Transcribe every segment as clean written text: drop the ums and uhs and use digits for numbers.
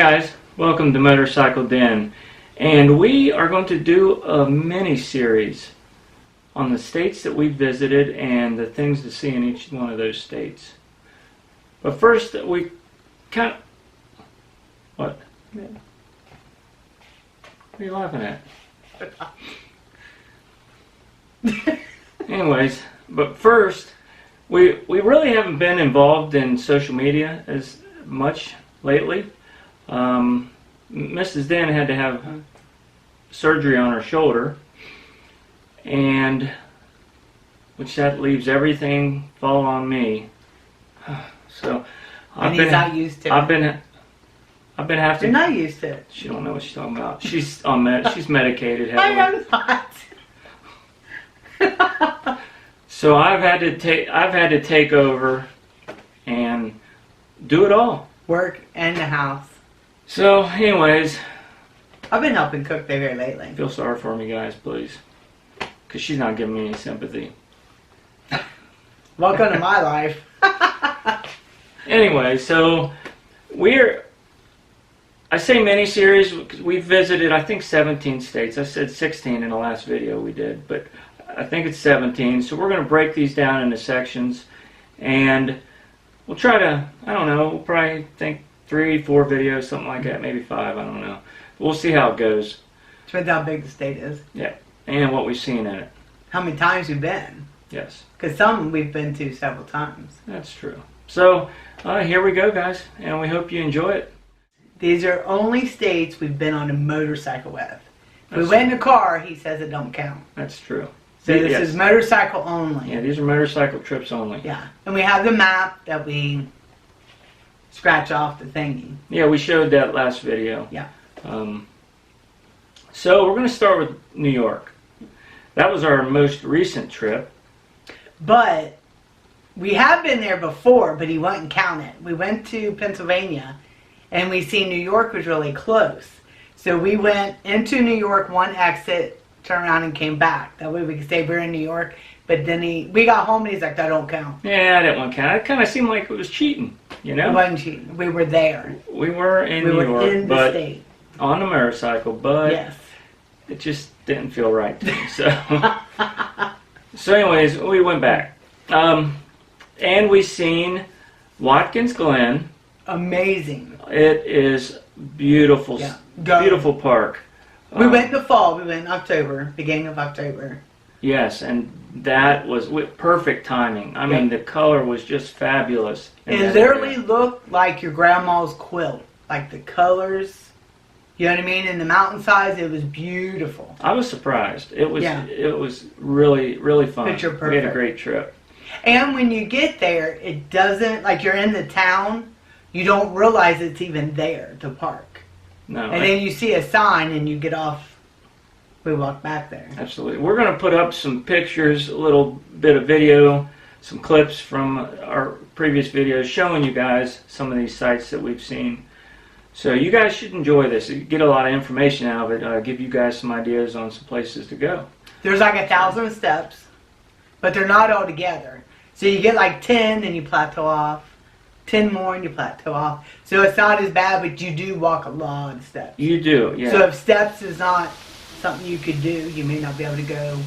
guys, welcome to Motorcycle Den, and we are going to do a mini-series on the states that we visited and the things to see in each one of those states. But first, we kind of... What? What are you laughing at? Anyways, but first, we really haven't been involved in social media as much lately. Mrs. Den had to have surgery on her shoulder, and which that leaves everything fall on me. So he's not used to it. I've been having. You're not used to it. She don't know what she's talking about. She's on she's medicated heavily. I am not. So I've had to take over and do it all. Work and the house. So, anyways, I've been helping cook there here lately. feel sorry for me, guys, please, because she's not giving me any sympathy. Welcome to my life. Anyway, so I say mini-series because we visited, I think, 17 states. I said 16 in the last video we did, but I think it's 17. So we're going to break these down into sections, and we'll try to, I don't know, we'll probably think 3, 4 videos, something like that, maybe 5, I don't know. We'll see how it goes. Depends how big the state is. Yeah, and what we've seen in it. How many times you've been. Yes. Because some we've been to several times. That's true. So, here we go, guys, and we hope you enjoy it. These are only states we've been on a motorcycle with. If we went in a car, he says it don't count. That's true. So this is motorcycle only. Yeah, these are motorcycle trips only. Yeah. And we have the map that we scratch off the thingy. Yeah, we showed that last video. Yeah. So we're going to start with New York. That was our most recent trip. But we have been there before, but he wouldn't count it. We went to Pennsylvania, and we see New York was really close. So we went into New York, one exit, turned around and came back. That way we could say we're in New York. But then we got home and he's like, that don't count. Yeah, I didn't want to count. It kind of seemed like it was cheating, you know? It wasn't cheating. We were there. We were in New York, in the state. On the motorcycle, but yes. It just didn't feel right to me. So anyways, we went back. And we seen Watkins Glen. Amazing. It is beautiful. Yeah. Beautiful park. We went in the fall. We went in October, beginning of October. Yes, and that was perfect timing. I mean, the color was just fabulous. It literally looked like your grandma's quilt. Like the colors, you know what I mean? In the mountainsides, it was beautiful. I was surprised. It was really, really fun. Picture perfect. We had a great trip. And when you get there, it doesn't, like you're in the town, you don't realize it's even there, the park. No. And then you see a sign and you get off, we walk back there. Absolutely. We're going to put up some pictures, a little bit of video, some clips from our previous videos showing you guys some of these sites that we've seen. So you guys should enjoy this. You get a lot of information out of it, give you guys some ideas on some places to go. There's like 1,000 steps, but they're not all together. So you get like 10 and you plateau off. 10 more and you plateau off. So it's not as bad, but you do walk a lot of steps. You do, yeah. So if steps is not something you could do, you may not be able to go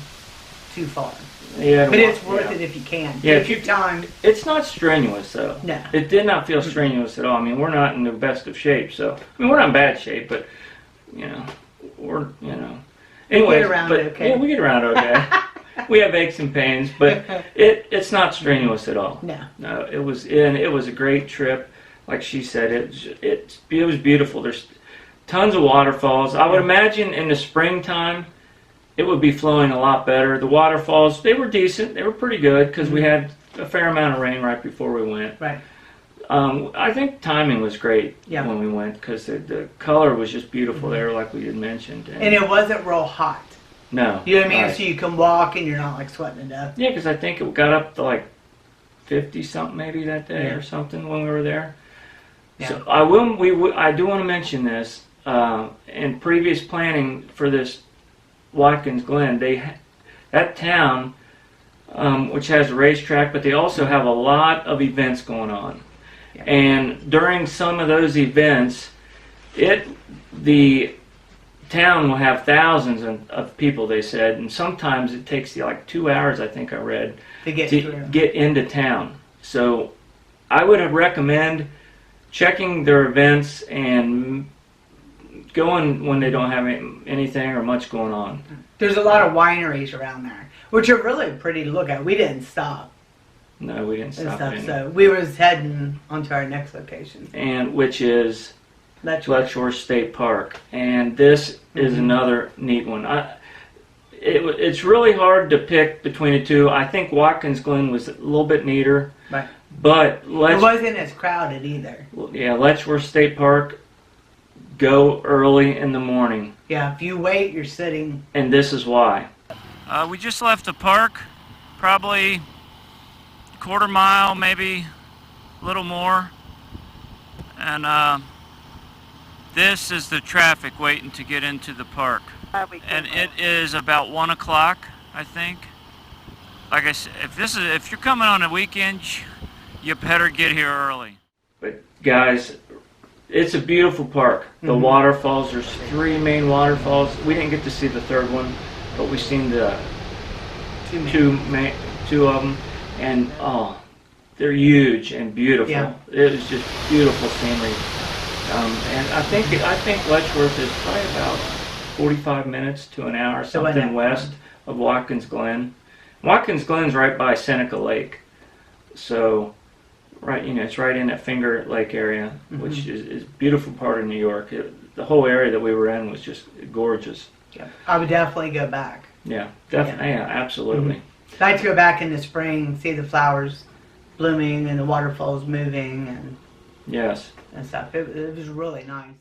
too far. Yeah, but it's worth it if you can. Yeah, if you time. It's not strenuous though. No. It did not feel strenuous at all. I mean, we're not in the best of shape, so I mean, we're not in bad shape, but we're Anyways, we get around okay. Yeah, we get around okay. We have aches and pains, but it's not strenuous at all. No. No, it was a great trip. Like she said, it was beautiful. There's tons of waterfalls. I would imagine in the springtime it would be flowing a lot better. The waterfalls, they were decent. They were pretty good because we had a fair amount of rain right before we went. Right. I think timing was great when we went because the color was just beautiful there, like we had mentioned. And it wasn't real hot. No. You know what I mean? Right. So you can walk and you're not like sweating to death. Yeah, because I think it got up to like 50-something maybe that day or something when we were there. Yeah. So I do want to mention this. In previous planning for this Watkins Glen, that town, which has a racetrack, but they also have a lot of events going on. Yeah. And during some of those events, the town will have thousands of people, they said, and sometimes it takes you like 2 hours, I think I read, to get into town. So I would recommend checking their events and going when they don't have anything or much going on. There's a lot of wineries around there, which are really pretty to look at. We didn't stop. No, we didn't stop at any. So we was heading onto our next location. And which is Letchworth State Park. And this is another neat one. It's really hard to pick between the two. I think Watkins Glen was a little bit neater. Right. But it wasn't as crowded either. Yeah, Letchworth State Park, go early in the morning. Yeah, if you wait, you're sitting. And this is why. We just left the park, probably quarter mile, maybe a little more. And this is the traffic waiting to get into the park. And it is about 1 o'clock, I think. Like I said, if you're coming on a weekend, you better get here early. But guys, it's a beautiful park. The waterfalls, there's 3 main waterfalls. We didn't get to see the third one, but we've seen the two of them. And they're huge and beautiful. Yeah. It was just beautiful scenery. And I think Letchworth is probably about 45 minutes to an hour, something west of Watkins Glen. Watkins Glen's right by Seneca Lake, so it's right in that Finger Lake area, which is a beautiful part of New York. The whole area that we were in was just gorgeous. Yeah, I would definitely go back. Yeah, definitely. Yeah, absolutely. I'd like to go back in the spring, see the flowers blooming and the waterfalls moving and yes, stuff. It was really nice.